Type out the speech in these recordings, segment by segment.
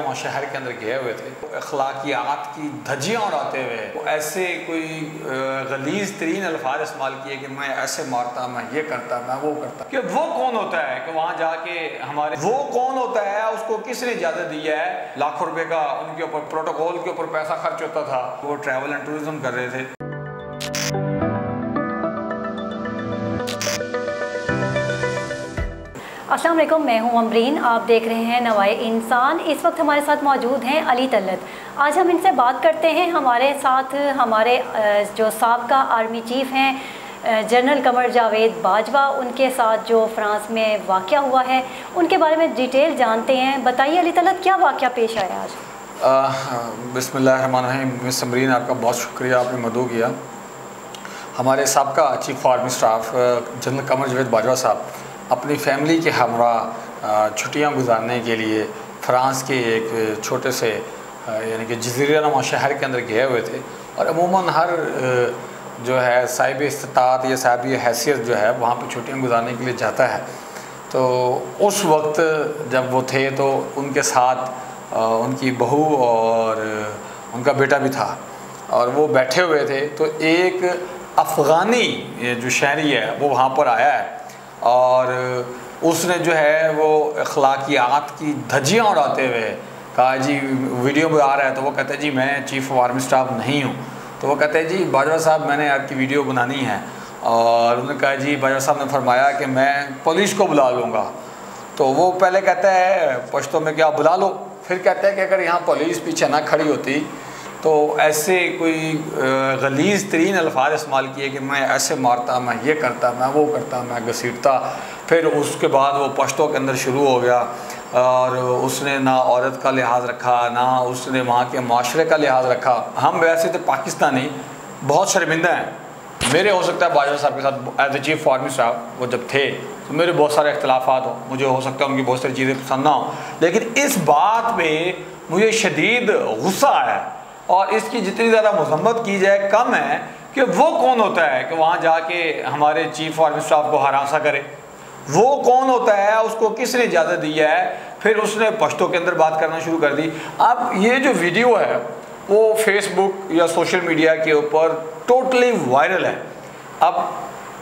नुमा शहर के अंदर गए हुए थे। अखलाकियात की धज्जियाँ उड़ाते हुए ऐसे कोई गलीज़ तरीन अल्फाज इस्तेमाल किए कि मैं ऐसे मारता, मैं ये करता, मैं वो करता। कि वो कौन होता है कि वहाँ जाके हमारे वो कौन होता है, उसको किसने इजाज़त दी है? लाखों रुपए का उनके ऊपर प्रोटोकॉल के ऊपर पैसा खर्च होता था। वो ट्रैवल एंड टूरिज्म कर रहे थे। अस्सलाम वालेकुम, मैं हूं अमरीन। आप देख रहे हैं नवाए इंसान। इस वक्त हमारे साथ मौजूद हैं अली तलत। आज हम इनसे बात करते हैं। हमारे साथ हमारे जो साबका आर्मी चीफ़ हैं जनरल कमर जावेद बाजवा, उनके साथ जो फ्रांस में वाक़या हुआ है उनके बारे में डिटेल जानते हैं। बताइए अली तलत, क्या वाक़या पेश आया आज? बिस्मिल्लाहिर्रहमानिर्रहीम। मिस अमरीन, आपका बहुत शुक्रिया, आपने मदऊ किया। हमारे साबका चीफ आर्मी स्टाफ जनरल कमर जावेद बाजवा साहब अपनी फैमिली के हमरा छुट्टियां गुजारने के लिए फ़्रांस के एक छोटे से यानी कि जज़ीरा नुमा शहर के अंदर गए हुए थे। और अमूमन हर जो है साहिब इस्तात या साहिब हैसियत जो है वहाँ पर छुट्टियां गुजारने के लिए जाता है। तो उस वक्त जब वो थे तो उनके साथ उनकी बहू और उनका बेटा भी था और वो बैठे हुए थे। तो एक अफ़गानी जो शहरी है वो वहाँ पर आया है और उसने जो है वो अखलाकियात की धज्जियाँ उड़ाते हुए कहा, जी वीडियो में आ रहा है। तो वो कहते हैं जी मैं चीफ़ ऑफ आर्मी स्टाफ नहीं हूँ। तो वो कहते हैं जी बाजवा साहब मैंने आपकी वीडियो बनानी है। और उन्होंने कहा जी बाजवा साहब ने फरमाया कि मैं पुलिस को बुला लूँगा। तो वो पहले कहता है पश्तो में कि आप बुला लो, फिर कहता है कि अगर यहाँ पुलिस पीछे ना खड़ी होती तो ऐसे कोई गलीज़ तरीन अल्फाज इस्तेमाल किए कि मैं ऐसे मारता, मैं ये करता, मैं वो करता, मैं घसीटता। फिर उसके बाद वो पश्तों के अंदर शुरू हो गया और उसने ना औरत का लिहाज रखा, ना उसने वहाँ के माशरे का लिहाज रखा। हम वैसे तो पाकिस्तानी बहुत शर्मिंदा हैं। मेरे हो सकता है बाजवा साहब के साथ as a chief army staff वो जब थे तो मेरे बहुत सारे इख्तलाफात हो, मुझे हो सकता है उनकी बहुत सारी चीज़ें पसंद ना हो, लेकिन इस बात पर मुझे शदीद गुस्सा आया और इसकी जितनी ज़्यादा मजम्मत की जाए कम है कि वो कौन होता है कि वहाँ जाके हमारे चीफ आर्मी स्टाफ को हरासा करे। वो कौन होता है, उसको किसने इजाज़त दी है? फिर उसने पश्तों के अंदर बात करना शुरू कर दी। अब ये जो वीडियो है वो फेसबुक या सोशल मीडिया के ऊपर टोटली वायरल है। अब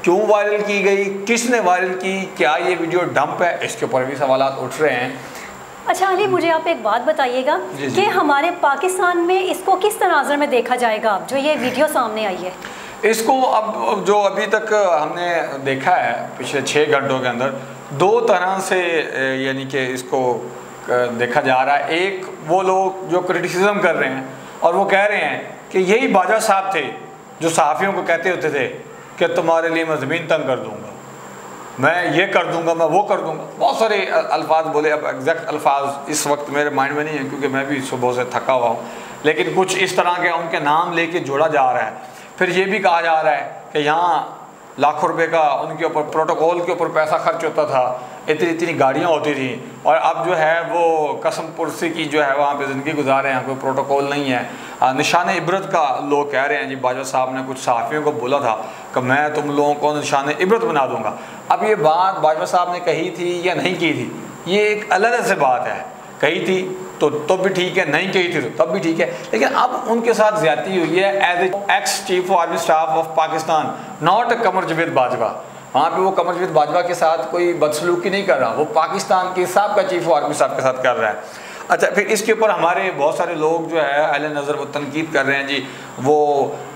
क्यों वायरल की गई, किसने वायरल की, क्या ये वीडियो डंप है, इसके ऊपर भी सवालात उठ रहे हैं। अच्छा अली, मुझे आप एक बात बताइएगा कि हमारे पाकिस्तान में इसको किस तनाज़र में देखा जाएगा जो ये वीडियो सामने आई है? इसको अब जो अभी तक हमने देखा है पिछले 6 घंटों के अंदर दो तरह से यानी कि इसको देखा जा रहा है। एक वो लोग जो क्रिटिसिज्म कर रहे हैं और वो कह रहे हैं कि यही बाजवा साहब थे जो सहाफ़ियों को कहते होते थे कि तुम्हारे लिए मैं ज़मीन तंग कर दूँगा, मैं ये कर दूंगा, मैं वो कर दूंगा। बहुत सारे अल्फाज बोले। अब एग्जैक्ट अल्फाज इस वक्त मेरे माइंड में नहीं है क्योंकि मैं भी सुबह से थका हुआ हूँ, लेकिन कुछ इस तरह के उनके नाम लेके जोड़ा जा रहा है। फिर ये भी कहा जा रहा है कि यहाँ लाखों रुपए का उनके ऊपर प्रोटोकॉल के ऊपर पैसा खर्च होता था, इतनी इतनी गाड़ियाँ होती थी और अब जो है वो कसम पुरसी की जो है वहाँ पे ज़िंदगी गुजार रहे हैं, कोई प्रोटोकॉल नहीं है। निशान इबरत का लोग कह रहे हैं जी बाजवा साहब ने कुछ सहाफ़ियों को बोला था कि मैं तुम लोगों को निशान इबरत बना दूँगा। अब ये बात बाजवा साहब ने कही थी या नहीं की थी, ये एक अलग से बात है। कही थी तो भी ठीक है, नहीं कही थी तो तब भी ठीक है, लेकिन अब उनके साथ ज़्यादती हुई है as a ex chief army staff of Pakistan, not Qamar Javed Bajwa. वहाँ पे वो कमर जावेद बाजवा के साथ कोई बदसलूकी नहीं कर रहा, वो पाकिस्तान के साबका चीफ आर्मी स्टाफ के साथ कर रहा है। अच्छा, फिर इसके ऊपर हमारे बहुत सारे लोग जो है अहले नज़र वो तनकीद कर रहे हैं जी वो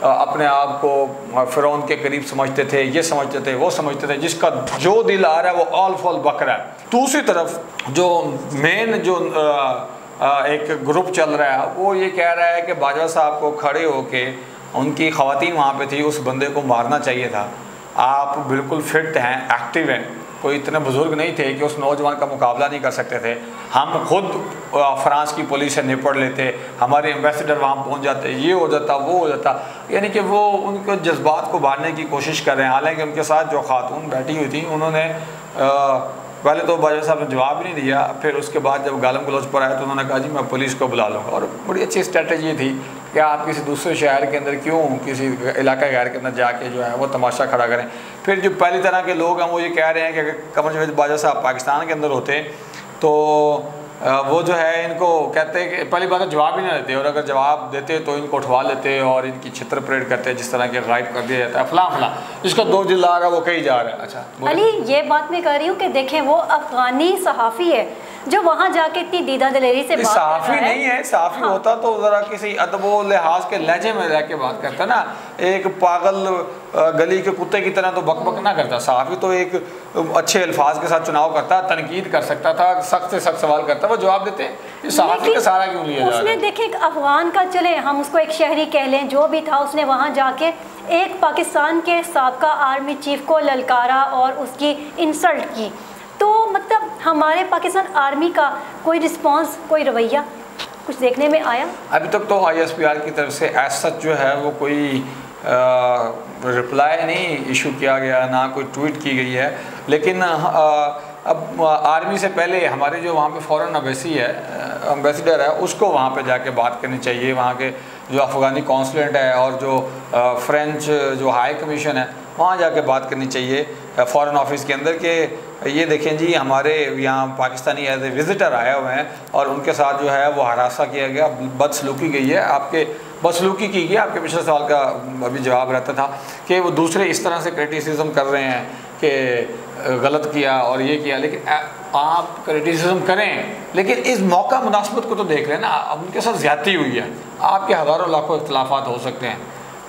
अपने आप को फ़िरौन के करीब समझते थे, ये समझते थे, वो समझते थे, जिसका जो दिल आ रहा है वो ऑल फॉल बकरा है। दूसरी तरफ जो मेन जो एक ग्रुप चल रहा है वो ये कह रहा है कि बाजवा साहब को खड़े होके उनकी ख़वातीन वहाँ पे थी, उस बंदे को मारना चाहिए था। आप बिल्कुल फिट हैं, एक्टिव हैं, कोई इतने बुज़ुर्ग नहीं थे कि उस नौजवान का मुकाबला नहीं कर सकते थे। हम खुद फ्रांस की पुलिस से निपट लेते, हमारे एम्बेसडर वहाँ पहुँच जाते, ये हो जाता, वो हो जाता। यानी कि वो उनके जज्बात को बांधने की कोशिश कर रहे हैं। हालांकि उनके साथ जो खातून बैठी हुई थी उन्होंने पहले तो बाजवा साहब ने जवाब ही नहीं दिया, फिर उसके बाद जब गालम गलौच पर आया तो उन्होंने कहा जी मैं पुलिस को बुला लूँगा। और बड़ी अच्छी स्ट्रेटजी थी कि आप किसी दूसरे शहर के अंदर क्यों किसी इलाका गैर के अंदर जाके जो है वो तमाशा खड़ा करें। फिर जो पहली तरह के लोग हैं वो ये कह रहे हैं कि अगर कमर जावेद बाजवा साहब पाकिस्तान के अंदर होते तो वो जो है इनको कहते हैं कि पहली बात तो जवाब ही नहीं देते, और अगर जवाब देते तो इनको उठवा लेते और इनकी छित्र परेड करते हैं, जिस तरह के गायब कर दिया जाता है फलां फलां, जिसको 2 जिला आ रहा है वो कहीं जा रहा है। अच्छा अली, ये बात मैं कर रही हूँ कि देखें वो अफगानी सहाफ़ी है जो वहाँ जाके इतनी दीदा दिलेरी से बात सहाफ़ी कर रहा है। नहीं है, सहाफ़ी हाँ। होता तो ज़रा किसी अदबो लिहाज के लहजे में रह के बात करता ना, एक पागल गली के कुत्ते की तरह तो बकबक ना करता। सहाफ़ी तो एक अच्छे अल्फाज के साथ चुनाव करता, तनकीद कर सकता था, सख्त से सख्त सवाल करता, वो जवाब देते। ये सहाफ़ी का सारा क्यों लिया जा रहा है? उसने देखे एक अफगान का, चले हम उसको एक शहरी कह लें, जो भी था, उसने वहाँ जाके एक पाकिस्तान के साबका आर्मी चीफ को ललकारा और उसकी इंसल्ट की। तो मतलब हमारे पाकिस्तान आर्मी का कोई रिस्पांस, कोई रवैया कुछ देखने में आया? अभी तक तो ISPR की तरफ से एज सच जो है वो कोई रिप्लाई नहीं इशू किया गया, ना कोई ट्वीट की गई है। लेकिन अब आर्मी से पहले हमारे जो वहाँ पे फॉरेन एम्बेसडर है उसको वहाँ पे जाके बात करनी चाहिए, वहाँ के जो अफ़गानी कॉन्सुलेट है और जो फ्रेंच जो हाई कमीशन है वहाँ जाके बात करनी चाहिए फ़ॉरेन ऑफिस के अंदर कि ये देखें जी हमारे यहाँ पाकिस्तानी एज ए विज़िटर आए हुए हैं और उनके साथ जो है वो हरासा किया गया, बदसलूकी गई है, आपके बदसलूकी की गई। आपके पिछले सवाल का अभी जवाब रहता था कि वो दूसरे इस तरह से क्रिटिसिज्म कर रहे हैं कि गलत किया और ये किया, लेकिन आप क्रिटिसिज्म करें लेकिन इस मौका मुनासिबत को तो देख लें ना। अब उनके साथ ज़्यादती हुई है, आपके हज़ारों लाखों इख्तलाफात हो सकते हैं,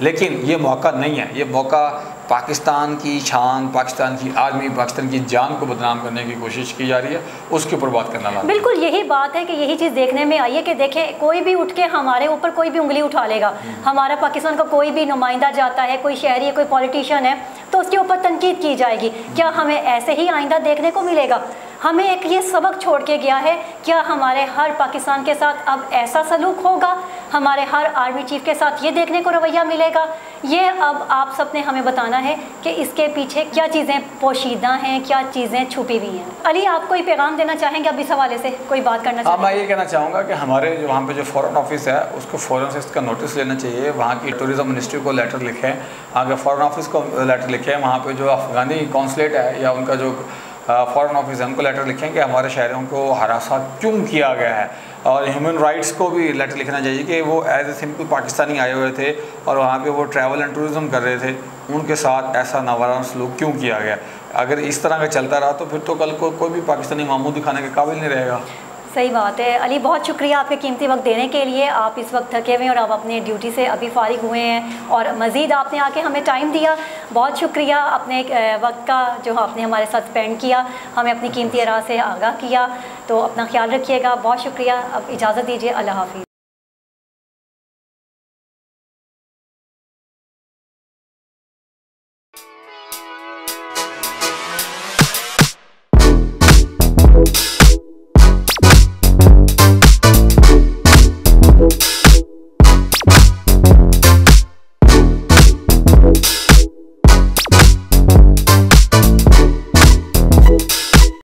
लेकिन ये मौका नहीं है। ये मौका पाकिस्तान की शान, पाकिस्तान की आर्मी, पाकिस्तान की जान को बदनाम करने की कोशिश की जा रही है, उसके ऊपर बात करना लाज़िम। बिल्कुल यही बात है कि यही चीज़ देखने में आई है कि देखें कोई भी उठ के हमारे ऊपर कोई भी उंगली उठा लेगा, हमारा पाकिस्तान का कोई भी नुमाइंदा जाता है, कोई शहरी है, कोई पॉलिटिशियन है, तो उसके ऊपर तनकीद की जाएगी। क्या हमें ऐसे ही आइंदा देखने को मिलेगा? हमें एक ये सबक छोड़ के गया है, क्या हमारे हर पाकिस्तान के साथ अब ऐसा सलूक होगा? हमारे हर आर्मी चीफ के साथ ये देखने को रवैया मिलेगा? ये अब आप सब ने हमें बताना है कि इसके पीछे क्या चीज़ें पोशीदा हैं, क्या चीज़ें छुपी हुई हैं। अली, आप कोई पैगाम देना चाहेंगे अब इस हवाले से, कोई बात करना चाहेंगे? मैं ये कहना चाहूँगा कि हमारे जो वहाँ पे जो फ़ॉरेन ऑफिस है उसको फ़ौरन से इसका नोटिस लेना चाहिए। वहाँ की टूरिज़म मिनिस्ट्री को लेटर लिखें, आगे फ़ॉरेन ऑफिस को लेटर लिखें, वहाँ पर जो अफ़गानी कॉन्सुलेट है या उनका जो फ़ॉरेन ऑफिस है उनको लेटर लिखें कि हमारे शहरों को हरासा क्यों किया गया है। और ह्यूमन राइट्स को भी लेटर लिखना चाहिए कि वो एज ए सिंपल पाकिस्तानी आए हुए थे और वहाँ पे वो ट्रैवल एंड टूरिज़म कर रहे थे, उनके साथ ऐसा नावारान सलूक क्यों किया गया। अगर इस तरह का चलता रहा तो फिर तो कल को कोई भी पाकिस्तानी मामूद दिखाने के काबिल नहीं रहेगा। सही बात है अली, बहुत शुक्रिया आपके कीमती वक्त देने के लिए। आप इस वक्त थके हुए हैं और आप अपने ड्यूटी से अभी फारिग हुए हैं और मज़ीद आपने आके हमें टाइम दिया, बहुत शुक्रिया। अपने वक्त का जो आपने हमारे साथ स्पेंड किया, हमें अपनी कीमती राह से आगाह किया, तो अपना ख्याल रखिएगा। बहुत शुक्रिया। अब इजाज़त दीजिए, अल्लाह हाफ़िज़।